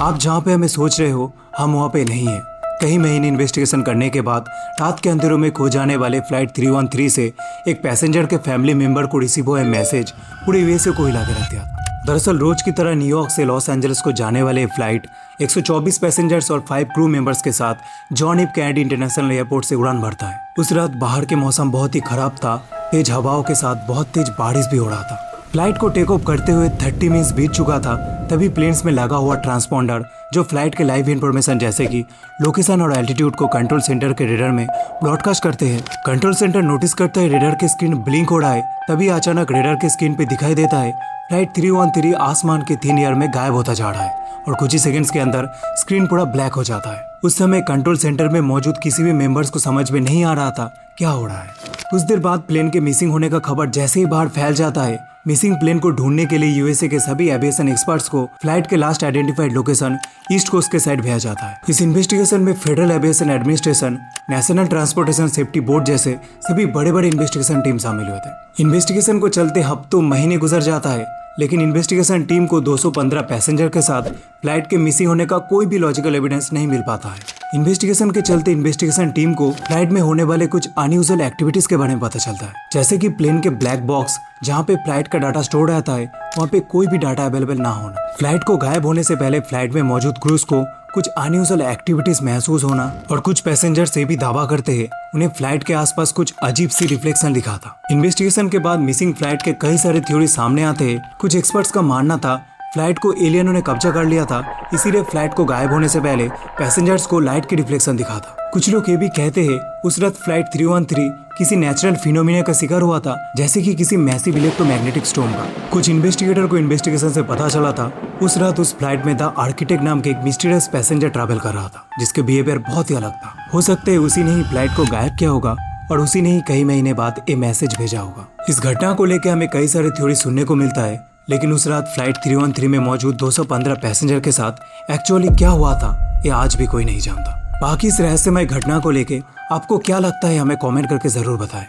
आप जहाँ पे हमें सोच रहे हो हम वहाँ पे नहीं है। कई महीने इन्वेस्टिगेशन करने के बाद रात के अंधेरों में खो जाने वाले फ्लाइट 313 से एक पैसेंजर के फैमिली मेंबर को रिसीव हुआ मैसेज पूरे यूएसए को हिला के रख दिया। दरअसल रोज की तरह न्यूयॉर्क से लॉस एंजल्स को जाने वाले फ्लाइट 124 पैसेंजर्स और 5 क्रू मेंबर्स के साथ John F Kennedy international airport से उड़ान भरता है। उस रात बाहर के मौसम बहुत ही खराब था, तेज हवाओं के साथ बहुत तेज बारिश भी हो रहा था। फ्लाइट को टेक ऑफ करते हुए 30 मिनट्स बीत चुका था, तभी प्लेन्स में लगा हुआ ट्रांसपॉन्डर जो फ्लाइट के लाइव इंफॉर्मेशन जैसे कि लोकेशन और एल्टीट्यूड को कंट्रोल सेंटर के रेडर में ब्रॉडकास्ट करते हैं। कंट्रोल सेंटर नोटिस करता है रेडर की स्क्रीन ब्लिंक हो रहा है, तभी अचानक रेडर की स्क्रीन पे दिखाई देता है फ्लाइट 313 आसमान के थिन एयर में गायब होता जा रहा है और कुछ ही सेकंड्स के अंदर स्क्रीन पूरा ब्लैक हो जाता है। उस समय कंट्रोल सेंटर में मौजूद किसी भी मेंबर्स को समझ में नहीं आ रहा था क्या हो रहा है। कुछ देर बाद प्लेन के मिसिंग होने का खबर जैसे ही बाहर फैल जाता है, मिसिंग प्लेन को ढूंढने के लिए यूएसए के सभी एविएशन एक्सपर्ट्स को फ्लाइट के last identified location east coast के साइड भेजा जाता है। इस इन्वेस्टिगेशन में Federal Aviation Administration, National Transportation Safety Board जैसे सभी बड़े बड़े इन्वेस्टिगेशन टीम शामिल हुए थे। इन्वेस्टिगेशन को चलते हफ्तों महीने गुजर जाता है, लेकिन इन्वेस्टिगेशन टीम को 215 पैसेंजर के साथ फ्लाइट के मिसिंग होने का कोई भी लॉजिकल एविडेंस नहीं मिल पाता है। इन्वेस्टिगेशन के चलते इन्वेस्टिगेशन टीम को फ्लाइट में होने वाले कुछ अनयूजुअल एक्टिविटीज के बारे में पता चलता है, जैसे कि प्लेन के ब्लैक बॉक्स जहाँ पे फ्लाइट का डाटा स्टोर रहता है वहाँ पे कोई भी डाटा अवेलेबल ना होना, फ्लाइट को गायब होने से पहले फ्लाइट में मौजूद क्रूज को कुछ अनयूजुअल एक्टिविटीज महसूस होना और कुछ पैसेंजर ये भी दावा करते हैं उन्हें फ्लाइट के आसपास कुछ अजीब सी रिफ्लेक्शन दिखा था। इन्वेस्टिगेशन के बाद मिसिंग फ्लाइट के कई सारे थ्योरी सामने आते हैं। कुछ एक्सपर्ट्स का मानना था फ्लाइट को एलियनों ने कब्जा कर लिया था, इसीलिए फ्लाइट को गायब होने से पहले पैसेंजर्स को लाइट की रिफ्लेक्शन दिखा था। कुछ लोग ये भी कहते हैं उस रात फ्लाइट 313 किसी नेचुरल फिनोमिना का शिकार हुआ था, जैसे कि किसी मैसिव इलेक्ट्रोमैग्नेटिक स्टॉर्म का। कुछ इन्वेस्टिगेटर को इन्वेस्टिगेशन से पता चला था उस रात उस फ्लाइट में द आर्किटेक्ट नाम के एक मिस्टीरियस पैसेंजर ट्रैवल कर रहा था, जिसके बिहेवियर बहुत ही अलग था। हो सकता है उसी ने ही फ्लाइट को गायब किया होगा और उसी ने ही कई महीने बाद ये मैसेज भेजा होगा। इस घटना को लेकर हमें कई सारे थ्योरी सुनने को मिलता है, लेकिन उस रात फ्लाइट 313 में मौजूद 215 पैसेंजर के साथ एक्चुअली क्या हुआ था ये आज भी कोई नहीं जानता। बाकी इस रहस्यमय घटना को लेके आपको क्या लगता है हमें कमेंट करके जरूर बताएं।